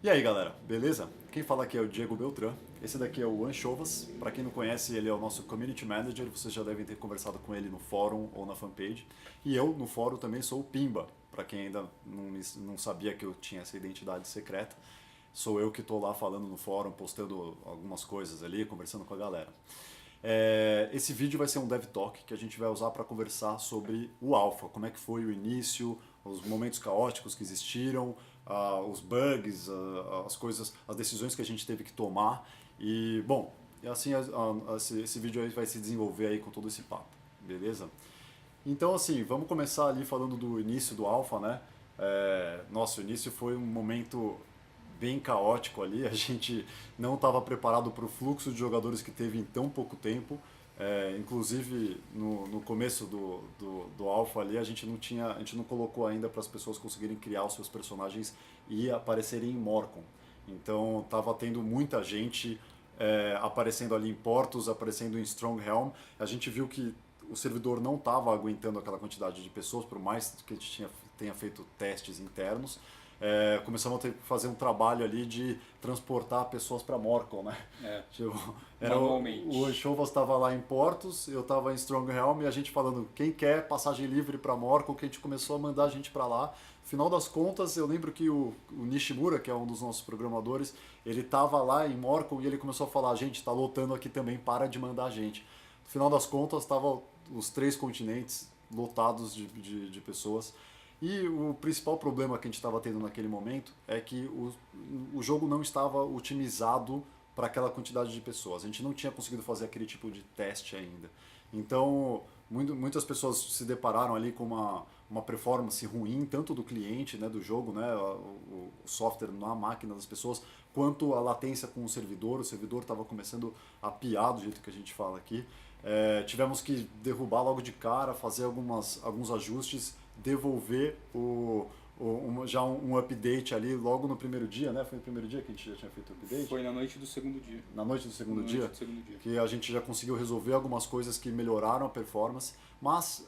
E aí galera, beleza? Quem fala aqui é o Diego Beltrán, esse daqui é o Anchovas. Para quem não conhece, ele é o nosso Community Manager, vocês já devem ter conversado com ele no fórum ou na fanpage. E eu, no fórum, também sou o Pimba, para quem ainda não sabia que eu tinha essa identidade secreta. Sou eu que estou lá falando no fórum, postando algumas coisas ali, conversando com a galera. Esse vídeo vai ser um Dev Talk que a gente vai usar para conversar sobre o Alpha, como é que foi o início, os momentos caóticos que existiram, os bugs, as coisas, as decisões que a gente teve que tomar. E, bom, assim esse vídeo aí vai se desenvolver aí com todo esse papo, beleza? Então, assim, vamos começar ali falando do início do Alpha, né? Nossa, o início foi um momento bem caótico ali. A gente não estava preparado para o fluxo de jogadores que teve em tão pouco tempo. Inclusive no começo do Alpha ali a gente não colocou ainda para as pessoas conseguirem criar os seus personagens e aparecerem em Morcom. Então estava tendo muita gente aparecendo ali em Portos, aparecendo em Stronghelm. A gente viu que o servidor não estava aguentando aquela quantidade de pessoas, por mais que a gente tenha feito testes internos. Começamos a ter que fazer um trabalho ali de transportar pessoas para Morcom, né? Tipo, o Anchovas estava lá em Portos, eu estava em Stronghelm e a gente falando quem quer passagem livre para Morcom, que a gente começou a mandar a gente para lá. Final das contas, eu lembro que o Nishimura, que é um dos nossos programadores, ele estava lá em Morcom e ele começou a falar, gente, está lotando aqui também, para de mandar a gente. No final das contas, estavam os 3 continentes lotados de pessoas. E o principal problema que a gente estava tendo naquele momento é que o jogo não estava otimizado para aquela quantidade de pessoas. A gente não tinha conseguido fazer aquele tipo de teste ainda. Então, muitas pessoas se depararam ali com uma performance ruim, tanto do cliente, né, do jogo, né, o software na máquina das pessoas, quanto a latência com o servidor. O servidor estava começando a piar, do jeito que a gente fala aqui. Tivemos que derrubar logo de cara, fazer alguns ajustes, devolver já um update ali logo no primeiro dia, né? Foi no primeiro dia que a gente já tinha feito o update? Foi na noite do segundo dia. Na noite do segundo dia? Noite do segundo dia. Que a gente já conseguiu resolver algumas coisas que melhoraram a performance, mas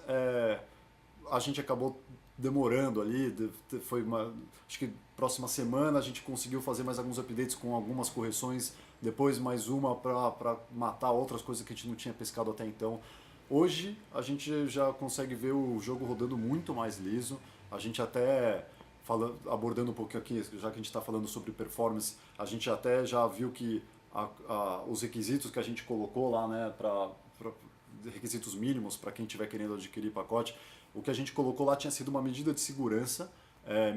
a gente acabou demorando ali, acho que próxima semana a gente conseguiu fazer mais alguns updates com algumas correções, depois mais uma para matar outras coisas que a gente não tinha pescado até então. Hoje a gente já consegue ver o jogo rodando muito mais liso, a gente até abordando um pouquinho aqui, já que a gente está falando sobre performance, a gente até já viu que os requisitos que a gente colocou lá, né, requisitos mínimos para quem estiver querendo adquirir pacote, o que a gente colocou lá tinha sido uma medida de segurança.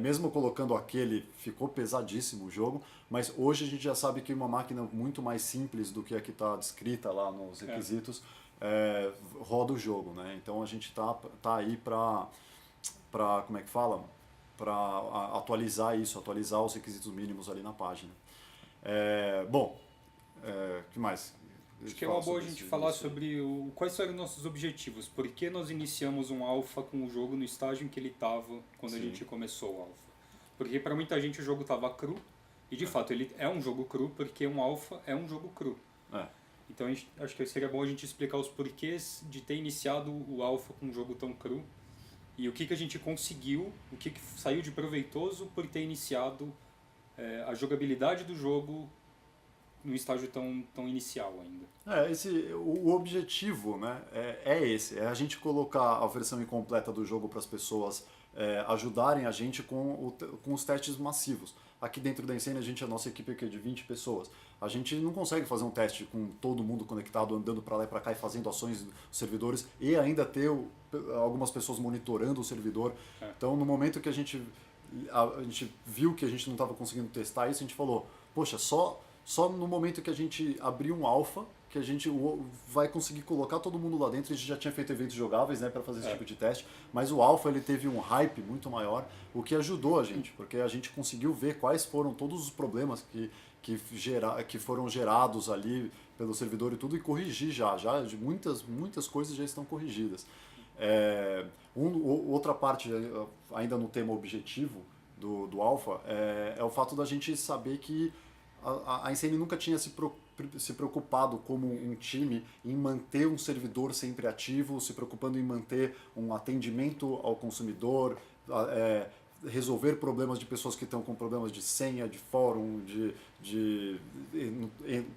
Mesmo colocando aquele, ficou pesadíssimo o jogo, mas hoje a gente já sabe que uma máquina muito mais simples do que a que está descrita lá nos requisitos roda o jogo, né? Então a gente tá aí para como é que fala? Para atualizar isso, atualizar os requisitos mínimos ali na página. Bom, o que mais? Acho que é uma boa a gente falar sobre quais foram os nossos objetivos. Por que nós iniciamos um alpha com o jogo no estágio em que ele estava quando a gente começou o alpha? Porque para muita gente o jogo estava cru, e de fato ele é um jogo cru porque um alpha é um jogo cru. Então acho que seria bom a gente explicar os porquês de ter iniciado o alpha com um jogo tão cru e o que a gente conseguiu, o que saiu de proveitoso por ter iniciado a jogabilidade do jogo num estágio tão inicial ainda. O objetivo, né, esse, é a gente colocar a versão incompleta do jogo para as pessoas ajudarem a gente com os testes massivos. Aqui dentro da Insane a nossa equipe aqui é de 20 pessoas. A gente não consegue fazer um teste com todo mundo conectado, andando para lá e para cá e fazendo ações dos servidores e ainda ter algumas pessoas monitorando o servidor. Então, no momento que a gente viu que a gente não estava conseguindo testar isso, a gente falou, poxa, só no momento que a gente abrir um alpha, que a gente vai conseguir colocar todo mundo lá dentro. A gente já tinha feito eventos jogáveis, né, para fazer esse tipo de teste, mas o alpha ele teve um hype muito maior, o que ajudou a gente, porque a gente conseguiu ver quais foram todos os problemas que foram gerados ali pelo servidor e tudo, e corrigir já de muitas coisas já estão corrigidas. Outra parte, ainda no tema objetivo do alpha, é o fato da gente saber que a Insane nunca tinha se preocupado como um time em manter um servidor sempre ativo, se preocupando em manter um atendimento ao consumidor, resolver problemas de pessoas que estão com problemas de senha, de fórum, de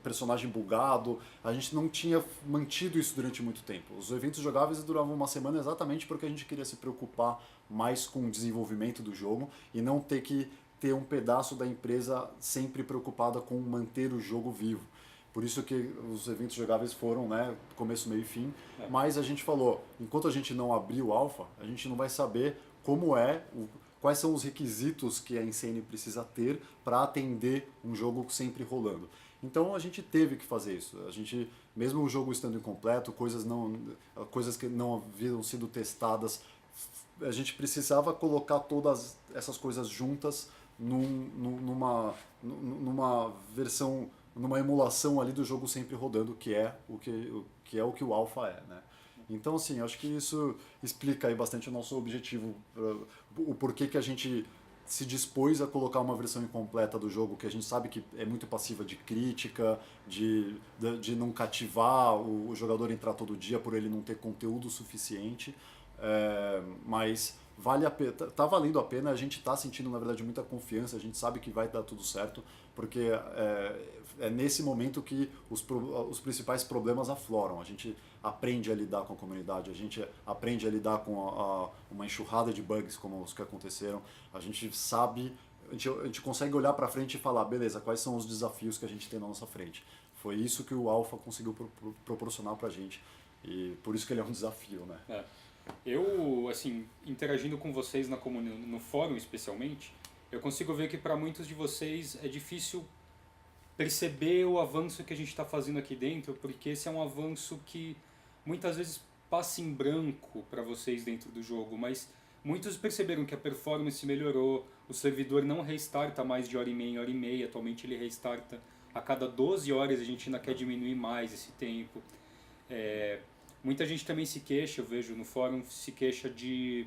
personagem bugado. A gente não tinha mantido isso durante muito tempo. Os eventos jogáveis duravam uma semana exatamente porque a gente queria se preocupar mais com o desenvolvimento do jogo e não ter que ter um pedaço da empresa sempre preocupada com manter o jogo vivo. Por isso que os eventos jogáveis foram, né, começo, meio e fim. Mas a gente falou, enquanto a gente não abrir o alpha, a gente não vai saber quais são os requisitos que a Insane precisa ter para atender um jogo sempre rolando. Então a gente teve que fazer isso. A gente, mesmo o jogo estando incompleto, coisas que não haviam sido testadas, a gente precisava colocar todas essas coisas juntas numa versão, numa emulação ali do jogo sempre rodando, que é o que o alpha é, né? Então, assim, acho que isso explica aí bastante o nosso objetivo, o porquê que a gente se dispôs a colocar uma versão incompleta do jogo, que a gente sabe que é muito passiva de crítica, de não cativar o jogador entrar todo dia por ele não ter conteúdo suficiente, mas vale a pena, tá valendo a pena, a gente está sentindo, na verdade, muita confiança, a gente sabe que vai dar tudo certo, porque é nesse momento que os principais problemas afloram. A gente aprende a lidar com a comunidade, a gente aprende a lidar com uma enxurrada de bugs como os que aconteceram, a gente sabe, a gente consegue olhar para frente e falar, beleza, quais são os desafios que a gente tem na nossa frente. Foi isso que o Alpha conseguiu proporcionar para a gente, e por isso que ele é um desafio, né? Eu, assim, interagindo com vocês no fórum especialmente, eu consigo ver que para muitos de vocês é difícil perceber o avanço que a gente está fazendo aqui dentro, porque esse é um avanço que muitas vezes passa em branco para vocês dentro do jogo, mas muitos perceberam que a performance melhorou, o servidor não restarta mais de hora e meia, atualmente ele restarta a cada 12 horas, a gente ainda quer diminuir mais esse tempo. Muita gente também se queixa, eu vejo no fórum, se queixa de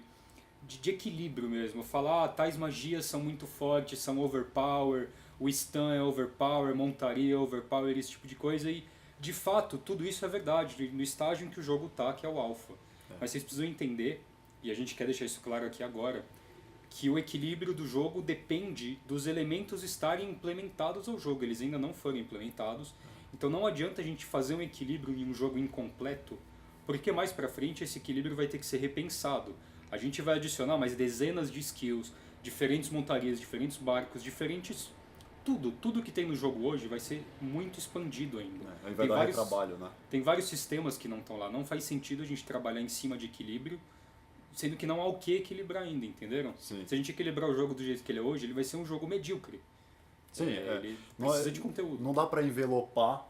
equilíbrio mesmo. Falar, tais magias são muito fortes, são overpower, o stun é overpower, montaria é overpower, esse tipo de coisa. E, de fato, tudo isso é verdade, no estágio em que o jogo tá, que é o alpha. Mas vocês precisam entender, e a gente quer deixar isso claro aqui agora, que o equilíbrio do jogo depende dos elementos estarem implementados ao jogo. Eles ainda não foram implementados. Então não adianta a gente fazer um equilíbrio em um jogo incompleto, porque mais pra frente esse equilíbrio vai ter que ser repensado. A gente vai adicionar mais dezenas de skills, diferentes montarias, diferentes barcos, diferentes... Tudo que tem no jogo hoje vai ser muito expandido ainda. Aí vai dar trabalho, né? Tem vários sistemas que não estão lá. Não faz sentido a gente trabalhar em cima de equilíbrio, sendo que não há o que equilibrar ainda, entenderam? Sim. Se a gente equilibrar o jogo do jeito que ele é hoje, ele vai ser um jogo medíocre. Sim, ele precisa de conteúdo. Não dá pra envelopar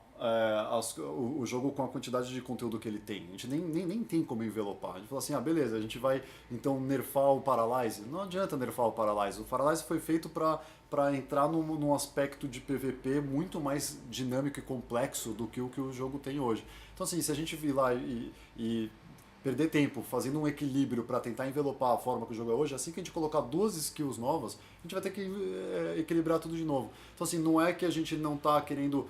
o jogo com a quantidade de conteúdo que ele tem. A gente nem tem como envelopar. A gente fala assim, beleza, a gente vai então nerfar o Paralyze. Não adianta nerfar o Paralyze. O Paralyze foi feito para entrar num aspecto de PVP muito mais dinâmico e complexo do que o jogo tem hoje. Então assim, se a gente vir lá e perder tempo fazendo um equilíbrio para tentar envelopar a forma que o jogo é hoje, assim que a gente colocar duas skills novas, a gente vai ter que equilibrar tudo de novo. Então assim, não é que a gente não está querendo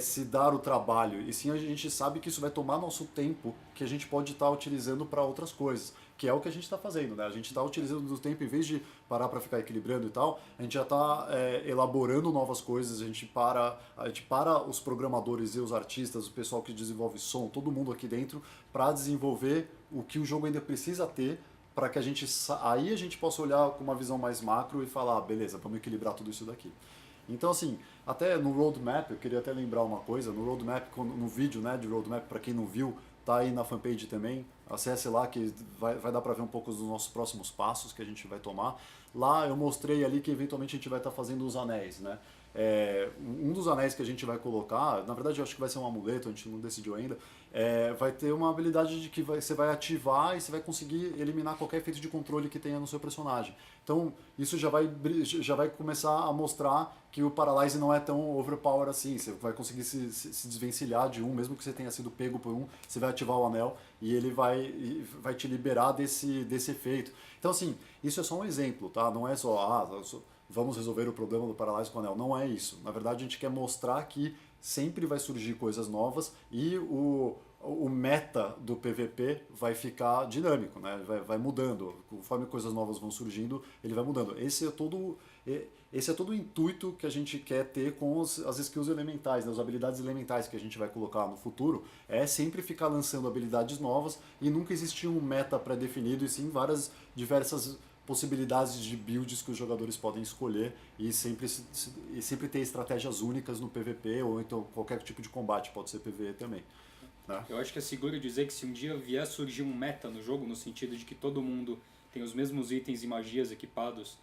se dar o trabalho, e sim a gente sabe que isso vai tomar nosso tempo que a gente pode estar utilizando para outras coisas, que é o que a gente está fazendo, né? A gente está utilizando o tempo, em vez de parar para ficar equilibrando e tal, a gente já está elaborando novas coisas, a gente para os programadores e os artistas, o pessoal que desenvolve som, todo mundo aqui dentro, para desenvolver o que o jogo ainda precisa ter, para que aí a gente possa olhar com uma visão mais macro e falar, beleza, vamos equilibrar tudo isso daqui. Então, assim, até no roadmap, eu queria até lembrar uma coisa, no roadmap, no vídeo, né, de roadmap, para quem não viu, tá aí na fanpage também, acesse lá que vai dar para ver um pouco dos nossos próximos passos que a gente vai tomar. Lá eu mostrei ali que eventualmente a gente vai estar fazendo os anéis, né? Um dos anéis que a gente vai colocar, na verdade eu acho que vai ser um amuleto, a gente não decidiu ainda, vai ter uma habilidade de que você vai ativar e você vai conseguir eliminar qualquer efeito de controle que tenha no seu personagem. Então isso já vai começar a mostrar que o Paralyze não é tão overpower assim, você vai conseguir se desvencilhar de mesmo que você tenha sido pego por você vai ativar o anel e ele vai te liberar desse efeito. Então assim, isso é só um exemplo, tá? Não é só, vamos resolver o problema do Paralyze com o anel. Não é isso. Na verdade, a gente quer mostrar que sempre vai surgir coisas novas e o meta do PVP vai ficar dinâmico, né? Vai mudando. Conforme coisas novas vão surgindo, ele vai mudando. Esse é todo o intuito que a gente quer ter com as skills elementais, né? As habilidades elementais que a gente vai colocar no futuro. É sempre ficar lançando habilidades novas e nunca existir um meta pré-definido, e sim várias diversas possibilidades de builds que os jogadores podem escolher e sempre ter estratégias únicas no PVP ou então qualquer tipo de combate, pode ser PvE também. Né? Eu acho que é seguro dizer que se um dia vier surgir um meta no jogo, no sentido de que todo mundo tem os mesmos itens e magias equipados,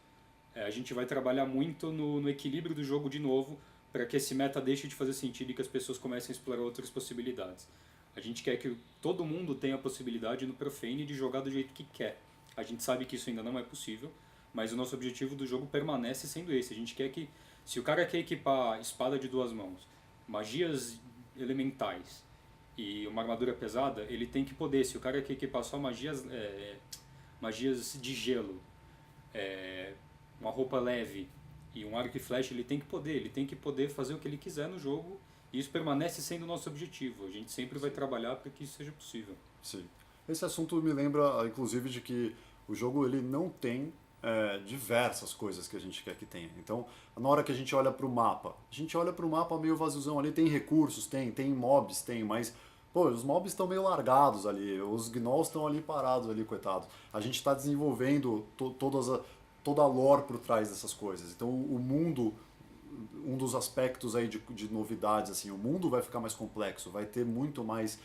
a gente vai trabalhar muito no equilíbrio do jogo de novo, para que esse meta deixe de fazer sentido e que as pessoas comecem a explorar outras possibilidades. A gente quer que todo mundo tenha a possibilidade no Profane de jogar do jeito que quer. A gente sabe que isso ainda não é possível, mas o nosso objetivo do jogo permanece sendo esse. A gente quer que, se o cara quer equipar espada de 2 mãos, magias elementais e uma armadura pesada, ele tem que poder. Se o cara quer equipar só magias de gelo, uma roupa leve e um arco e flecha, ele tem que poder fazer o que ele quiser no jogo, e isso permanece sendo o nosso objetivo. A gente sempre vai trabalhar para que isso seja possível. Sim. Esse assunto me lembra, inclusive, de que o jogo ele não tem diversas coisas que a gente quer que tenha. Então, na hora que a gente olha para o mapa, meio vaziozão ali, tem recursos, tem mobs, mas pô, os mobs estão meio largados ali, os gnolls estão ali parados ali, coitados. A gente está desenvolvendo toda a lore por trás dessas coisas. Então, o mundo, um dos aspectos aí de novidades, assim, o mundo vai ficar mais complexo, vai ter muito mais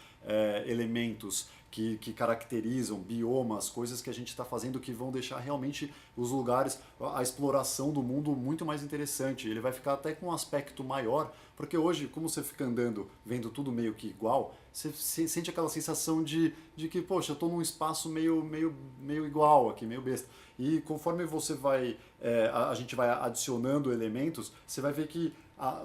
elementos que caracterizam biomas, coisas que a gente está fazendo que vão deixar realmente os lugares, a exploração do mundo muito mais interessante. Ele vai ficar até com um aspecto maior, porque hoje, como você fica andando, vendo tudo meio que igual, você sente aquela sensação de que, poxa, eu estou num espaço meio igual aqui, meio besta. E conforme você a gente vai adicionando elementos, você vai ver que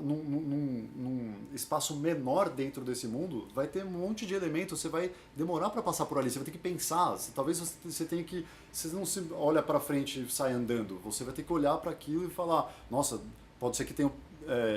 num espaço menor dentro desse mundo, vai ter um monte de elementos, você vai demorar para passar por ali, você vai ter que pensar, talvez você tenha que, você não se olha para frente e sai andando, você vai ter que olhar para aquilo e falar, nossa, pode ser que tenha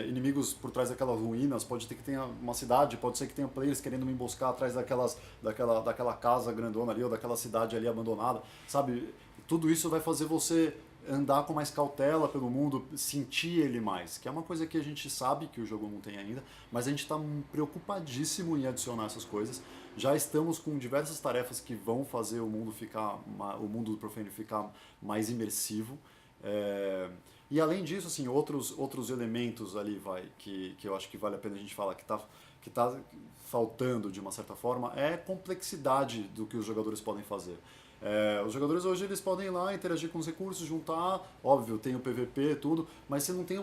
inimigos por trás daquelas ruínas, pode ter que tenha uma cidade, pode ser que tenha players querendo me emboscar atrás daquela casa grandona ali, ou daquela cidade ali abandonada, sabe? Tudo isso vai fazer você andar com mais cautela pelo mundo, sentir ele mais, que é uma coisa que a gente sabe que o jogo não tem ainda, mas a gente está preocupadíssimo em adicionar essas coisas. Já estamos com diversas tarefas que vão fazer o mundo do Profane ficar mais imersivo. E além disso, assim, outros elementos ali que eu acho que vale a pena a gente falar que tá faltando de uma certa forma é complexidade do que os jogadores podem fazer. Os jogadores hoje eles podem ir lá interagir com os recursos, juntar, óbvio, tem o PVP, tudo, mas você não tem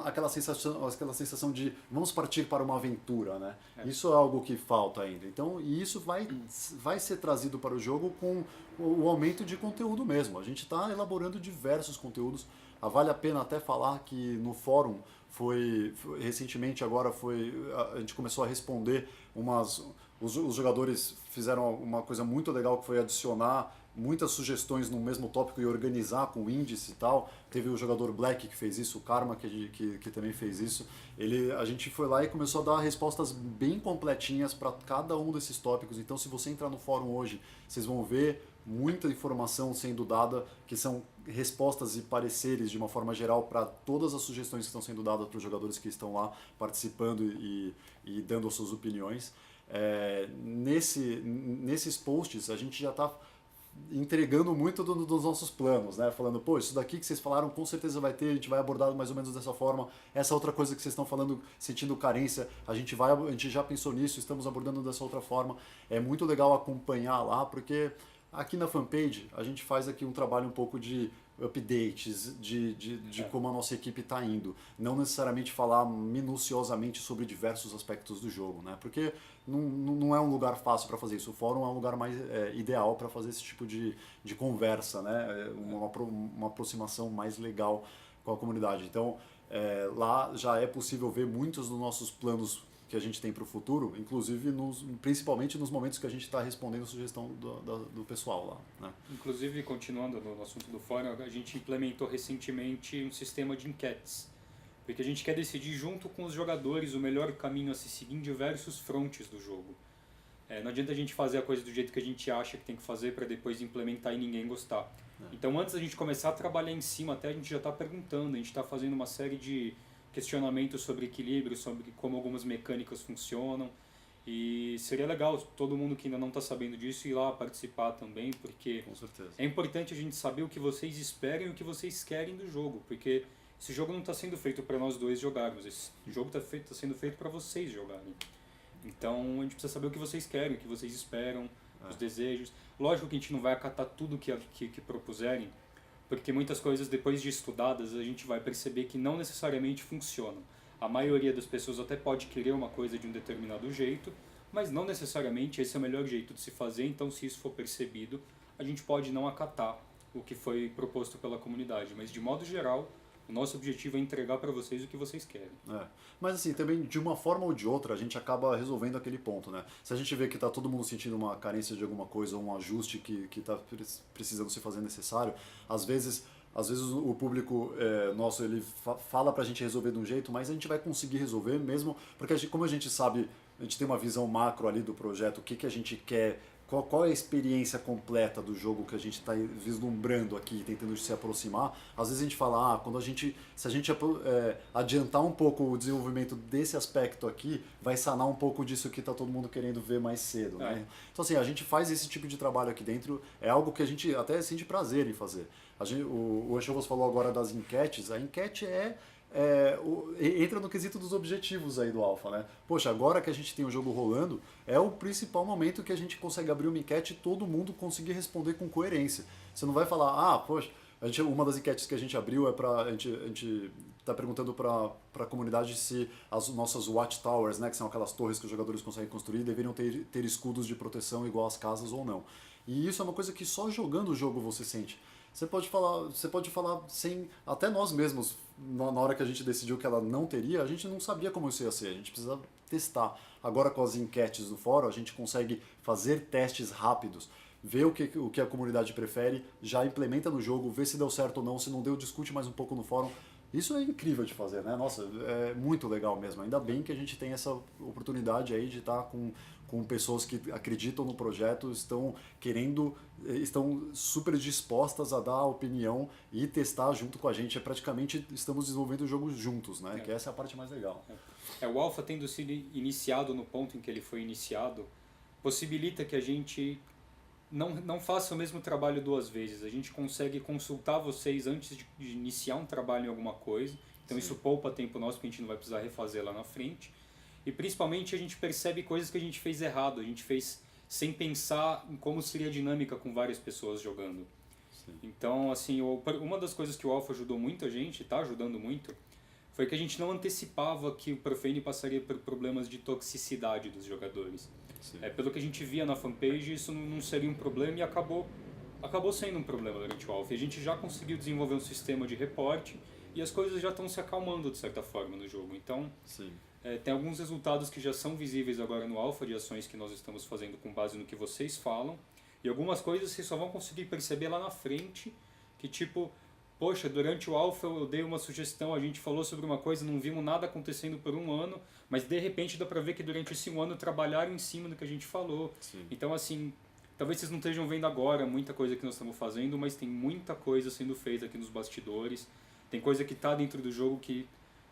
aquela sensação de vamos partir para uma aventura, né? Isso é algo que falta ainda. Então, e isso vai ser trazido para o jogo com o aumento de conteúdo mesmo. A gente está elaborando diversos conteúdos. Vale a pena até falar que no fórum recentemente agora a gente começou a responder os jogadores fizeram uma coisa muito legal que foi adicionar muitas sugestões no mesmo tópico e organizar com índice e tal. Teve o jogador Black que fez isso, o Karma que também fez isso. A gente foi lá e começou a dar respostas bem completinhas para cada um desses tópicos. Então, se você entrar no fórum hoje, vocês vão ver muita informação sendo dada, que são respostas e pareceres de uma forma geral para todas as sugestões que estão sendo dadas para os jogadores que estão lá participando e dando as suas opiniões. Nesses posts a gente já está entregando muito dos nossos planos, né? Falando, pô, isso daqui que vocês falaram com certeza vai ter, a gente vai abordar mais ou menos dessa forma. Essa outra coisa que vocês estão falando, sentindo carência, a gente já pensou nisso, estamos abordando dessa outra forma. É muito legal acompanhar lá, porque aqui na fanpage a gente faz aqui um trabalho um pouco de updates, de como a nossa equipe está indo. Não necessariamente falar minuciosamente sobre diversos aspectos do jogo, né? Porque não é um lugar fácil para fazer isso. O fórum é um lugar mais ideal para fazer esse tipo de conversa, né? Uma aproximação mais legal com a comunidade. Então, lá já é possível ver muitos dos nossos planos que a gente tem para o futuro, inclusive principalmente nos momentos que a gente está respondendo a sugestão do pessoal lá. Né? Inclusive, continuando no assunto do fórum, a gente implementou recentemente um sistema de enquetes, porque a gente quer decidir junto com os jogadores o melhor caminho a se seguir em diversos frontes do jogo. Não adianta a gente fazer a coisa do jeito que a gente acha que tem que fazer para depois implementar e ninguém gostar. Então, antes da gente começar a trabalhar em cima, até a gente já está perguntando, a gente está fazendo uma série de questionamentos sobre equilíbrio, sobre como algumas mecânicas funcionam. E seria legal todo mundo que ainda não está sabendo disso ir lá participar também, porque Com certeza. é importante a gente saber o que vocês esperam e o que vocês querem do jogo, porque esse jogo não está sendo feito para nós dois jogarmos, esse jogo está sendo feito para vocês jogarem. Então a gente precisa saber o que vocês querem, o que vocês esperam, os desejos. Lógico que a gente não vai acatar tudo que propuserem, porque muitas coisas, depois de estudadas, a gente vai perceber que não necessariamente funcionam. A maioria das pessoas até pode querer uma coisa de um determinado jeito, mas não necessariamente esse é o melhor jeito de se fazer, então se isso for percebido, a gente pode não acatar o que foi proposto pela comunidade. Mas de modo geral, o nosso objetivo é entregar para vocês o que vocês querem. Mas assim, também de uma forma ou de outra, a gente acaba resolvendo aquele ponto, né? Se a gente vê que está todo mundo sentindo uma carência de alguma coisa, ou um ajuste que está precisando se fazer necessário, às vezes o público nosso ele fala pra gente resolver de um jeito, mas a gente vai conseguir resolver mesmo, porque como a gente sabe, a gente tem uma visão macro ali do projeto, o que a gente quer, qual é a experiência completa do jogo que a gente está vislumbrando aqui, tentando se aproximar. Às vezes a gente fala, se a gente adiantar um pouco o desenvolvimento desse aspecto aqui, vai sanar um pouco disso que está todo mundo querendo ver mais cedo. Né? Então assim, a gente faz esse tipo de trabalho aqui dentro, é algo que a gente até sente prazer em fazer. O Anchovas falou agora das enquetes, a enquete entra no quesito dos objetivos aí do Alpha, né? Poxa, agora que a gente tem o jogo rolando, é o principal momento que a gente consegue abrir uma enquete e todo mundo conseguir responder com coerência. Você não vai falar, poxa, uma das enquetes que a gente abriu a gente está perguntando para a comunidade se as nossas watchtowers, né, que são aquelas torres que os jogadores conseguem construir, deveriam ter escudos de proteção igual às casas ou não. E isso é uma coisa que só jogando o jogo você sente. Você pode falar sem... Até nós mesmos, na hora que a gente decidiu que ela não teria, a gente não sabia como isso ia ser, a gente precisava testar. Agora com as enquetes do fórum, a gente consegue fazer testes rápidos, ver o que a comunidade prefere, já implementa no jogo, vê se deu certo ou não, se não deu, discute mais um pouco no fórum. Isso é incrível de fazer, né? Nossa, é muito legal mesmo. Ainda bem que a gente tem essa oportunidade aí de estar com pessoas que acreditam no projeto, estão super dispostas a dar opinião e testar junto com a gente. Praticamente estamos desenvolvendo o jogo juntos, né? Que essa é a parte mais legal. O Alpha tendo sido iniciado no ponto em que ele foi iniciado, possibilita que a gente não faça o mesmo trabalho duas vezes. A gente consegue consultar vocês antes de iniciar um trabalho em alguma coisa. Então isso poupa tempo nosso, porque a gente não vai precisar refazer lá na frente. E principalmente a gente percebe coisas que a gente fez errado. A gente fez sem pensar em como seria a dinâmica com várias pessoas jogando. Sim. Então, assim, uma das coisas que o Alpha ajudou muito a gente, está ajudando muito, foi que a gente não antecipava que o Profane passaria por problemas de toxicidade dos jogadores. Pelo que a gente via na fanpage, isso não seria um problema e acabou sendo um problema durante o Alpha. E a gente já conseguiu desenvolver um sistema de reporte e as coisas já estão se acalmando de certa forma no jogo. Então, tem alguns resultados que já são visíveis agora no Alpha de ações que nós estamos fazendo com base no que vocês falam. E algumas coisas vocês só vão conseguir perceber lá na frente, que tipo... Poxa, durante o Alpha eu dei uma sugestão, a gente falou sobre uma coisa, não vimos nada acontecendo por um ano, mas de repente dá pra ver que durante esse um ano trabalharam em cima do que a gente falou. Sim. Então assim, talvez vocês não estejam vendo agora muita coisa que nós estamos fazendo, mas tem muita coisa sendo feita aqui nos bastidores. Tem coisa que está dentro do jogo que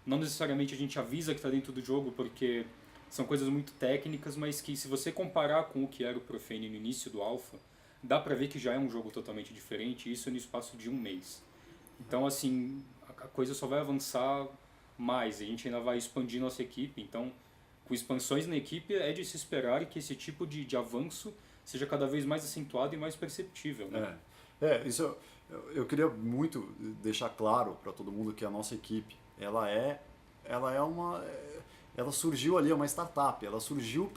não necessariamente a gente avisa que está dentro do jogo, porque são coisas muito técnicas, mas que se você comparar com o que era o Profane no início do Alpha, dá pra ver que já é um jogo totalmente diferente, e isso no espaço de um mês. Então, assim, a coisa só vai avançar mais, a gente ainda vai expandir nossa equipe, então, com expansões na equipe, é de se esperar que esse tipo de avanço seja cada vez mais acentuado e mais perceptível, né? Isso eu queria muito deixar claro para todo mundo que a nossa equipe, ela surgiu ali, é uma startup, ela surgiu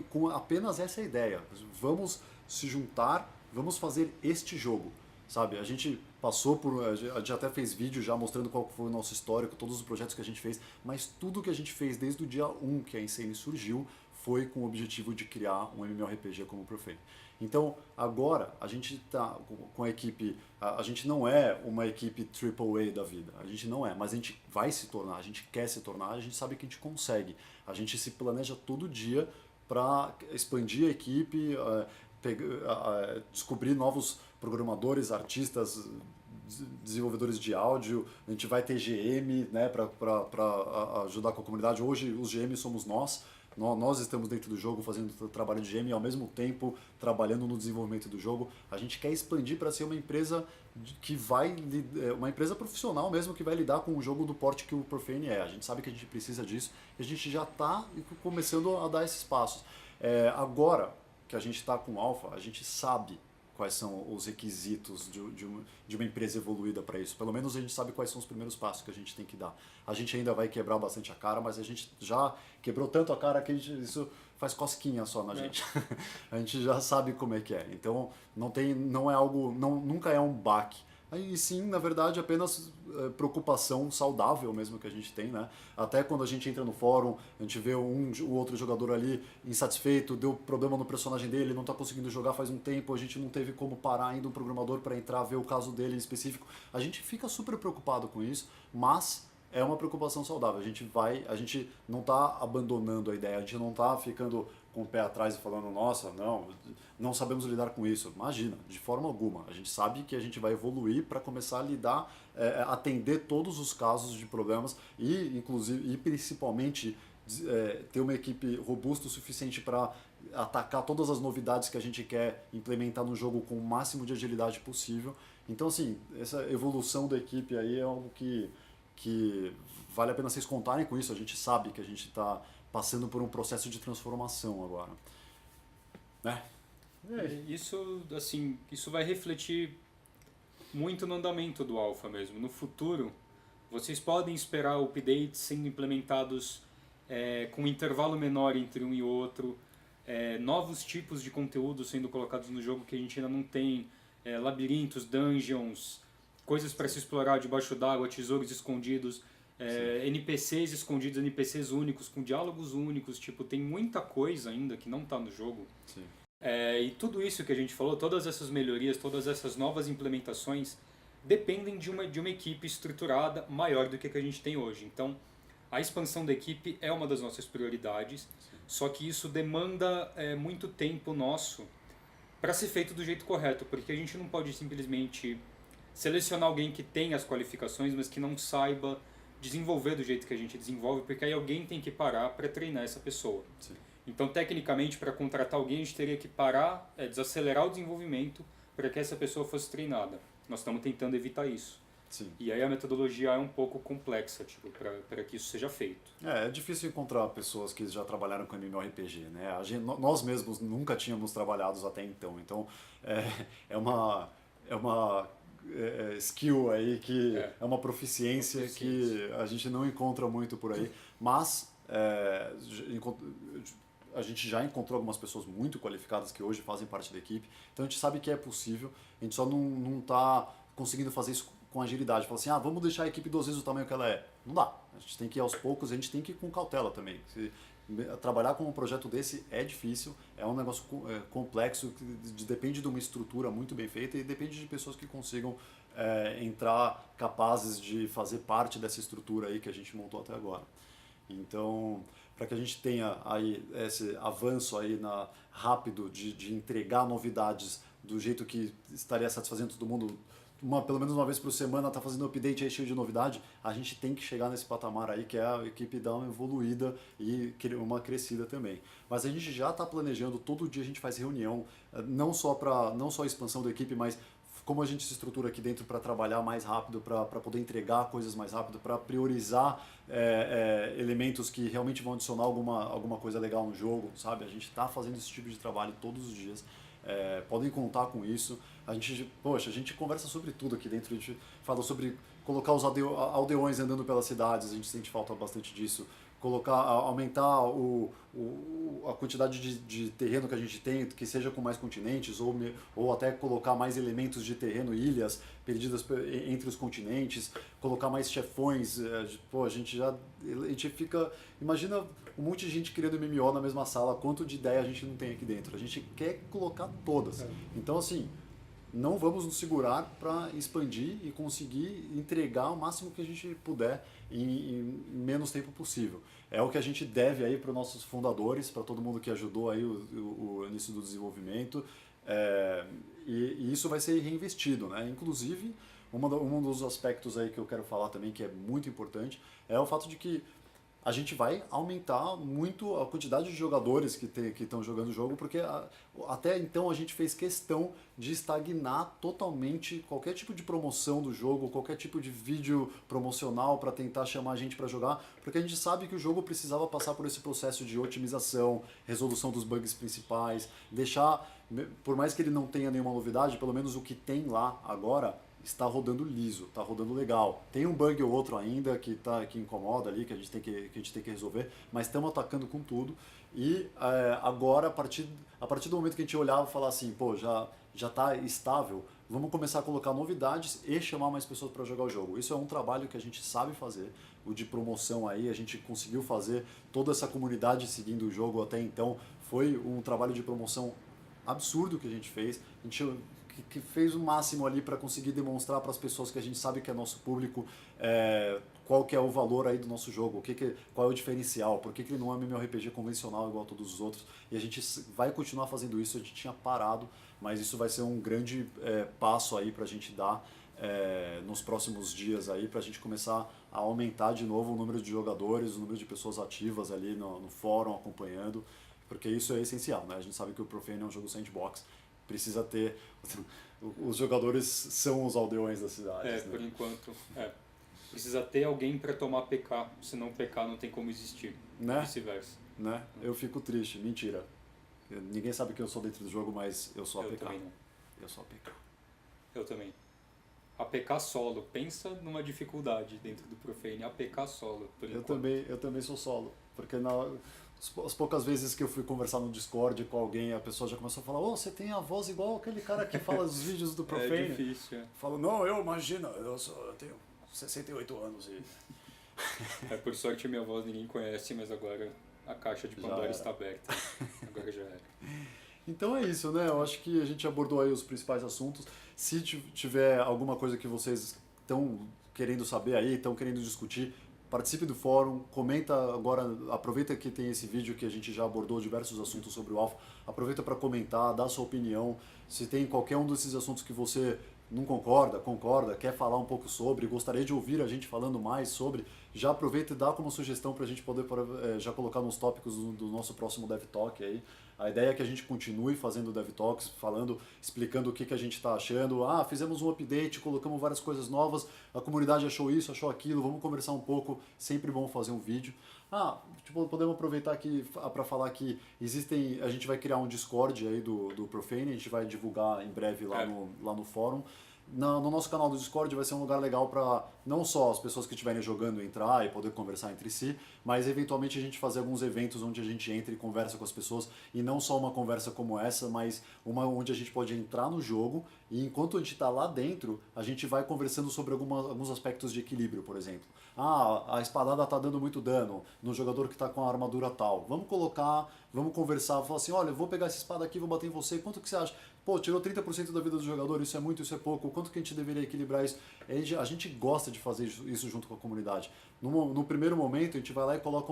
com apenas essa ideia, vamos se juntar, vamos fazer este jogo. Sabe, a gente até fez vídeo já mostrando qual foi o nosso histórico, todos os projetos que a gente fez, mas tudo que a gente fez desde o dia 1 que a Insane surgiu foi com o objetivo de criar um MMORPG como o Profane. Então, agora, a gente está com a equipe, a gente não é uma equipe AAA da vida, a gente não é, mas a gente vai se tornar, a gente quer se tornar, a gente sabe que a gente consegue, a gente se planeja todo dia para expandir a equipe, descobrir novos programadores, artistas, desenvolvedores de áudio. A gente vai ter GM, né, para ajudar com a comunidade. Hoje os GM somos nós. Nós estamos dentro do jogo fazendo o trabalho de GM e ao mesmo tempo trabalhando no desenvolvimento do jogo. A gente quer expandir para ser uma empresa uma empresa profissional mesmo, que vai lidar com o jogo do porte que o Profane é. A gente sabe que a gente precisa disso e a gente já está começando a dar esses passos. Agora que a gente está com o Alpha, a gente sabe quais são os requisitos de uma empresa evoluída para isso. Pelo menos a gente sabe quais são os primeiros passos que a gente tem que dar. A gente ainda vai quebrar bastante a cara, mas a gente já quebrou tanto a cara que isso faz cosquinha só na gente. A gente já sabe como é que é. Então não é algo, nunca é um baque. E sim, na verdade, apenas preocupação saudável mesmo que a gente tem, né? Até quando a gente entra no fórum, a gente vê o outro jogador ali insatisfeito, deu problema no personagem dele, não está conseguindo jogar faz um tempo, a gente não teve como parar ainda um programador para entrar, ver o caso dele em específico. A gente fica super preocupado com isso, mas é uma preocupação saudável. A gente não está abandonando a ideia, a gente não está ficando com o pé atrás e falando, nossa, não sabemos lidar com isso. Imagina, de forma alguma. A gente sabe que a gente vai evoluir para começar a lidar, atender todos os casos de problemas e principalmente ter uma equipe robusta o suficiente para atacar todas as novidades que a gente quer implementar no jogo com o máximo de agilidade possível. Então, assim, essa evolução da equipe aí é algo que vale a pena vocês contarem com isso. A gente sabe que a gente está passando por um processo de transformação agora, né? Isso, assim, isso vai refletir muito no andamento do Alpha mesmo. No futuro, vocês podem esperar updates sendo implementados com um intervalo menor entre um e outro, novos tipos de conteúdo sendo colocados no jogo que a gente ainda não tem, labirintos, dungeons, coisas para se explorar debaixo d'água, tesouros escondidos, NPCs escondidos, NPCs únicos, com diálogos únicos. Tipo, tem muita coisa ainda que não está no jogo. Sim. E tudo isso que a gente falou, todas essas melhorias, todas essas novas implementações, dependem de uma equipe estruturada maior do que a gente tem hoje. Então, a expansão da equipe é uma das nossas prioridades. Sim. Só que isso demanda muito tempo nosso para ser feito do jeito correto, porque a gente não pode simplesmente selecionar alguém que tem as qualificações, mas que não saiba desenvolver do jeito que a gente desenvolve, porque aí alguém tem que parar para treinar essa pessoa. Sim. Então, tecnicamente, para contratar alguém, a gente teria que parar, desacelerar o desenvolvimento para que essa pessoa fosse treinada. Nós estamos tentando evitar isso. Sim. E aí a metodologia é um pouco complexa, tipo, para que isso seja feito. É difícil encontrar pessoas que já trabalharam com MMORPG, né? Nós mesmos nunca tínhamos trabalhado até então. Então, é uma skill aí que é uma proficiência que a gente não encontra muito por aí, mas a gente já encontrou algumas pessoas muito qualificadas que hoje fazem parte da equipe, então a gente sabe que é possível, a gente só não está conseguindo fazer isso com agilidade, falar assim, vamos deixar a equipe 2 vezes o tamanho que ela é. Não dá, a gente tem que ir aos poucos, a gente tem que ir com cautela também. Trabalhar com um projeto desse é difícil, é um negócio complexo, que depende de uma estrutura muito bem feita e depende de pessoas que consigam entrar capazes de fazer parte dessa estrutura aí que a gente montou até agora. Então, para que a gente tenha aí esse avanço aí rápido de entregar novidades do jeito que estaria satisfazendo todo mundo, pelo menos uma vez por semana tá fazendo update aí cheio de novidade, a gente tem que chegar nesse patamar aí que é a equipe dar uma evoluída e uma crescida também. Mas a gente já está planejando, todo dia a gente faz reunião, não só a expansão da equipe, mas como a gente se estrutura aqui dentro para trabalhar mais rápido, para poder entregar coisas mais rápido, para priorizar elementos que realmente vão adicionar alguma coisa legal no jogo, sabe? A gente está fazendo esse tipo de trabalho todos os dias. Podem contar com isso. A gente conversa sobre tudo aqui dentro. A gente fala sobre colocar os aldeões andando pelas cidades, a gente sente falta bastante disso. Aumentar a quantidade de terreno que a gente tem, que seja com mais continentes, ou até colocar mais elementos de terreno, ilhas perdidas entre os continentes, colocar mais chefões. A gente fica... Imagina um monte de gente criando MMO na mesma sala, quanto de ideia a gente não tem aqui dentro. A gente quer colocar todas. Então, assim, não vamos nos segurar para expandir e conseguir entregar o máximo que a gente puder em menos tempo possível. É o que a gente deve aí para os nossos fundadores, para todo mundo que ajudou aí o início do desenvolvimento, e isso vai ser reinvestido, né? Inclusive, um dos aspectos aí que eu quero falar também, que é muito importante, é o fato de que a gente vai aumentar muito a quantidade de jogadores que estão jogando o jogo, porque até então a gente fez questão de estagnar totalmente qualquer tipo de promoção do jogo, qualquer tipo de vídeo promocional para tentar chamar a gente para jogar, porque a gente sabe que o jogo precisava passar por esse processo de otimização, resolução dos bugs principais, deixar, por mais que ele não tenha nenhuma novidade, pelo menos o que tem lá agora está rodando liso, está rodando legal. Tem um bug ou outro ainda que incomoda ali, que a gente tem que resolver, mas estamos atacando com tudo. E agora, a partir do momento que a gente olhar e falar assim, pô, já está estável, vamos começar a colocar novidades e chamar mais pessoas para jogar o jogo. Isso é um trabalho que a gente sabe fazer, o de promoção aí, a gente conseguiu fazer toda essa comunidade seguindo o jogo até então. Foi um trabalho de promoção absurdo que a gente fez. A gente que fez o máximo ali para conseguir demonstrar para as pessoas que a gente sabe que é nosso público, qual que é o valor aí do nosso jogo, qual é o diferencial, por que ele não é um MMORPG convencional igual a todos os outros, e a gente vai continuar fazendo isso. A gente tinha parado, mas isso vai ser um grande passo aí para a gente dar nos próximos dias aí, para a gente começar a aumentar de novo o número de jogadores, o número de pessoas ativas ali no fórum acompanhando, porque isso é essencial, né? A gente sabe que o Profane é um jogo sandbox, precisa ter... Os jogadores são os aldeões da cidade. Né? Por enquanto, precisa ter alguém para tomar PK, senão PK não tem como existir, né? Vice-versa. Né? Eu fico triste, mentira. Ninguém sabe que eu sou dentro do jogo, mas eu sou APK. Também não. Eu sou APK. Eu também. APK solo, pensa numa dificuldade dentro do Profane, APK solo, por enquanto. Eu também sou solo, porque as poucas vezes que eu fui conversar no Discord com alguém, a pessoa já começou a falar: você tem a voz igual aquele cara que fala os vídeos do Profane. É difícil, Eu falo: não, imagina, eu tenho 68 anos e... por sorte minha voz ninguém conhece, mas agora a caixa de Pandora está aberta. Agora já era. Então é isso, né? Eu acho que a gente abordou aí os principais assuntos. Se tiver alguma coisa que vocês estão querendo saber aí, estão querendo discutir, participe do fórum, comenta agora, aproveita que tem esse vídeo que a gente já abordou diversos assuntos sobre o Alpha, aproveita para comentar, dar sua opinião. Se tem qualquer um desses assuntos que você não concorda, quer falar um pouco sobre, gostaria de ouvir a gente falando mais sobre, já aproveita e dá como sugestão para a gente poder já colocar nos tópicos do nosso próximo Dev Talk aí. A ideia é que a gente continue fazendo Dev Talks, explicando o que a gente está achando. Fizemos um update, colocamos várias coisas novas, a comunidade achou isso, achou aquilo, vamos conversar um pouco, sempre bom fazer um vídeo. Podemos aproveitar aqui para falar que a gente vai criar um Discord aí do Profane, a gente vai divulgar em breve lá no fórum. No nosso canal do Discord vai ser um lugar legal para não só as pessoas que estiverem jogando entrar e poder conversar entre si, mas eventualmente a gente fazer alguns eventos onde a gente entra e conversa com as pessoas, e não só uma conversa como essa, mas uma onde a gente pode entrar no jogo e enquanto a gente está lá dentro, a gente vai conversando sobre alguns aspectos de equilíbrio, por exemplo. A espadada está dando muito dano no jogador que está com a armadura tal. Vamos conversar, falar assim, olha, eu vou pegar essa espada aqui, vou bater em você, quanto que você acha? Pô, tirou 30% da vida do jogador, isso é muito, isso é pouco, quanto que a gente deveria equilibrar isso? A gente gosta de fazer isso junto com a comunidade. No primeiro momento, a gente vai lá e coloca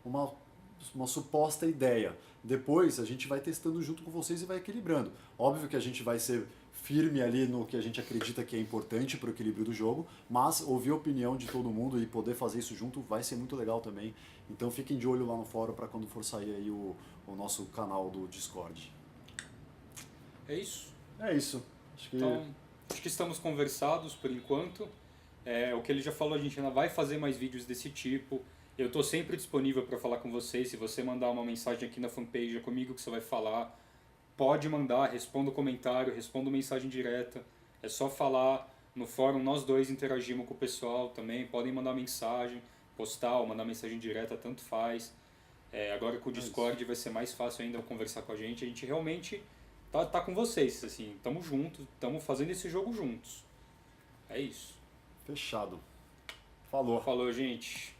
uma suposta ideia. Depois, a gente vai testando junto com vocês e vai equilibrando. Óbvio que a gente vai ser firme ali no que a gente acredita que é importante para o equilíbrio do jogo, mas ouvir a opinião de todo mundo e poder fazer isso junto vai ser muito legal também. Então fiquem de olho lá no fórum para quando for sair aí o nosso canal do Discord. É isso? É isso. Então, acho que estamos conversados por enquanto. O que ele já falou, a gente ainda vai fazer mais vídeos desse tipo. Eu estou sempre disponível para falar com vocês. Se você mandar uma mensagem aqui na fanpage, é comigo que você vai falar. Pode mandar, responda o comentário, responda mensagem direta. É só falar no fórum, nós dois interagimos com o pessoal também. Podem mandar mensagem, postar ou mandar mensagem direta, tanto faz. Agora com o Discord vai ser mais fácil ainda conversar com a gente. A gente realmente tá com vocês, assim, estamos juntos, estamos fazendo esse jogo juntos. É isso. Fechado. Falou. Falou, gente.